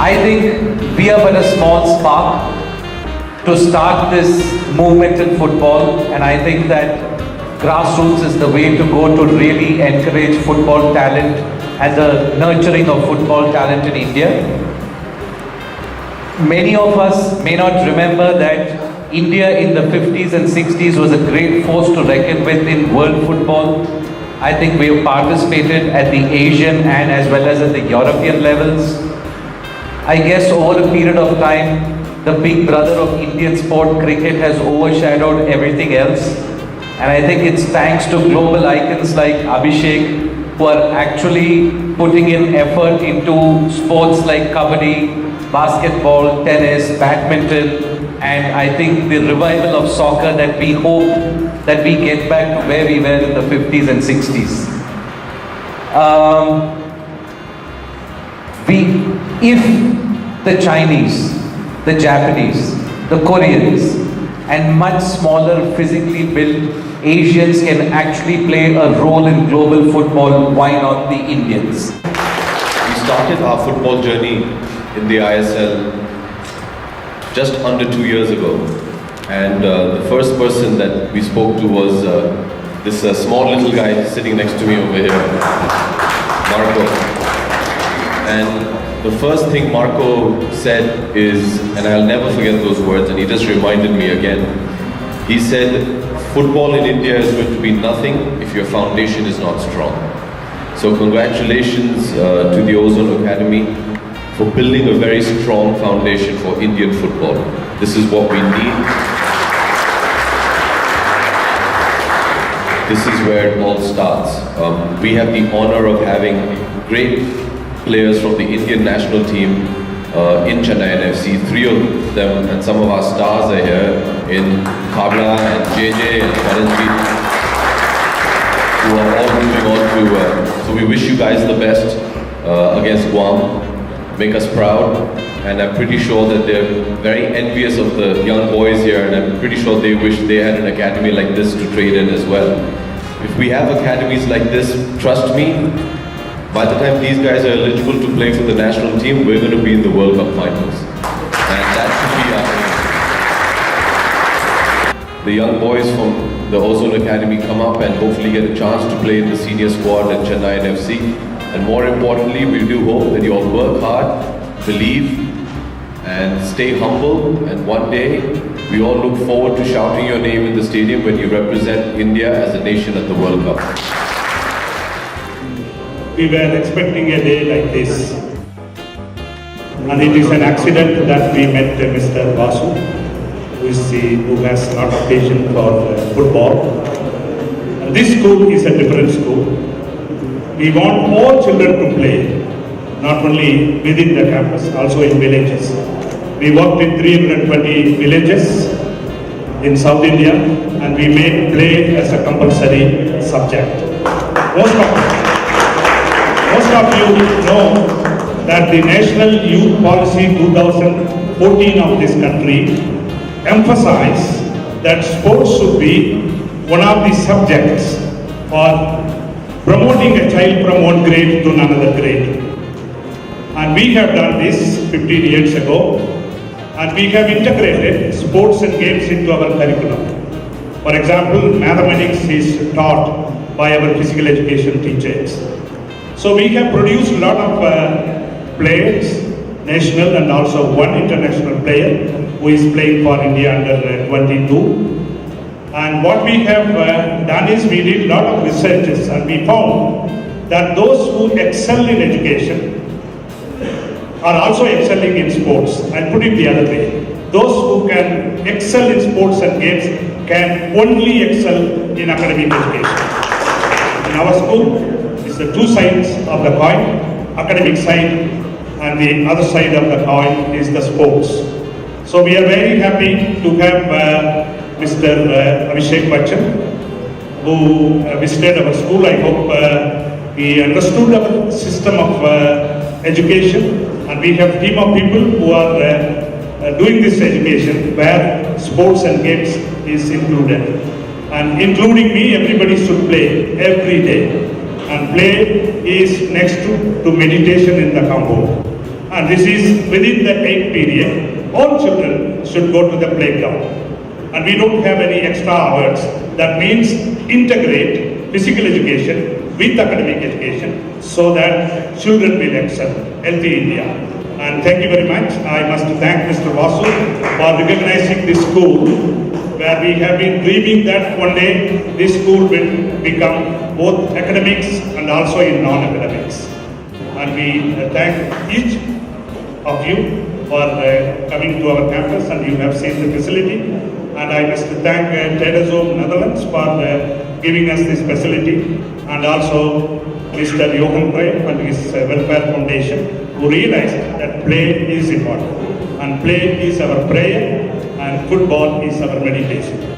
I think we are but a small spark to start this movement in football, and I think that grassroots is the way to go to really encourage football talent and the nurturing of football talent in India. Many of us may not remember that India in the 50s and 60s was a great force to reckon with in world football. I think we have participated at the Asian and as well as at the European levels. I guess over a period of time, the big brother of Indian sport, cricket, has overshadowed everything else. And I think it's thanks to global icons like Abhishek who are actually putting in effort into sports like kabaddi, basketball, tennis, badminton, and I think the revival of soccer that we hope that we get back to where we were in the 50s and 60s. If the Chinese, the Japanese, the Koreans, and much smaller physically built Asians can actually play a role in global football, why not the Indians? We started our football journey in the ISL just under 2 years ago, and the first person that we spoke to was this small little guy sitting next to me over here, Marco. And the first thing Marco said is, and I'll never forget those words, and he just reminded me again. He said, football in India is going to be nothing if your foundation is not strong. So congratulations to the Ozone Academy for building a very strong foundation for Indian football. This is what we need. This is where it all starts. We have the honor of having great players from the Indian national team in Chennai NFC. 3 of them and some of our stars are here in Kabla and JJ and Paranjeet, who are all moving on to, so we wish you guys the best against Guam. Make us proud, and I'm pretty sure that they're very envious of the young boys here, and I'm pretty sure they wish they had an academy like this to train in as well. If we have academies like this, trust me, by the time these guys are eligible to play for the national team, we're going to be in the World Cup finals. And that should be our aim. The young boys from the Ozone Academy come up and hopefully get a chance to play in the senior squad at Chennai NFC. And more importantly, we do hope that you all work hard, believe, and stay humble. And one day, we all look forward to shouting your name in the stadium when you represent India as a nation at the World Cup. We were expecting a day like this, and it is an accident that we met Mr. Vasu, who has a lot of passion for football. And this school is a different school. We want all children to play, not only within the campus, also in villages. We worked in 320 villages in South India, and we made play as a compulsory subject. Most of you know that the National Youth Policy 2014 of this country emphasized that sports should be one of the subjects for promoting a child from one grade to another grade. And we have done this 15 years ago, and we have integrated sports and games into our curriculum. For example, mathematics is taught by our physical education teachers. So we have produced a lot of players, national and also one international player who is playing for India under 22. And what we have done is we did a lot of researches, and we found that those who excel in education are also excelling in sports. I'll put it the other way. Those who can excel in sports and games can only excel in academic education. In our school, the two sides of the coin, academic side, and the other side of the coin is the sports. So we are very happy to have Mr. Abhishek Bachchan, who visited our school. I hope he understood our system of education, and we have a team of people who are doing this education where sports and games is included. And including me, everybody should play every day. And play is next to meditation in the compound. And this is within the 8 period, all children should go to the playground. And we don't have any extra hours. That means integrate physical education with academic education so that children will excel. Healthy India. And thank you very much. I must thank Mr. Vasu for recognizing this school where we have been dreaming that one day this school will become both academics and also in non-academics. And we thank each of you for coming to our campus, and you have seen the facility. And I must thank Tedazone Netherlands for giving us this facility, and also Mr. Johan Cruyff and his Welfare Foundation, who realized that play is important, and play is our prayer, and football is our meditation.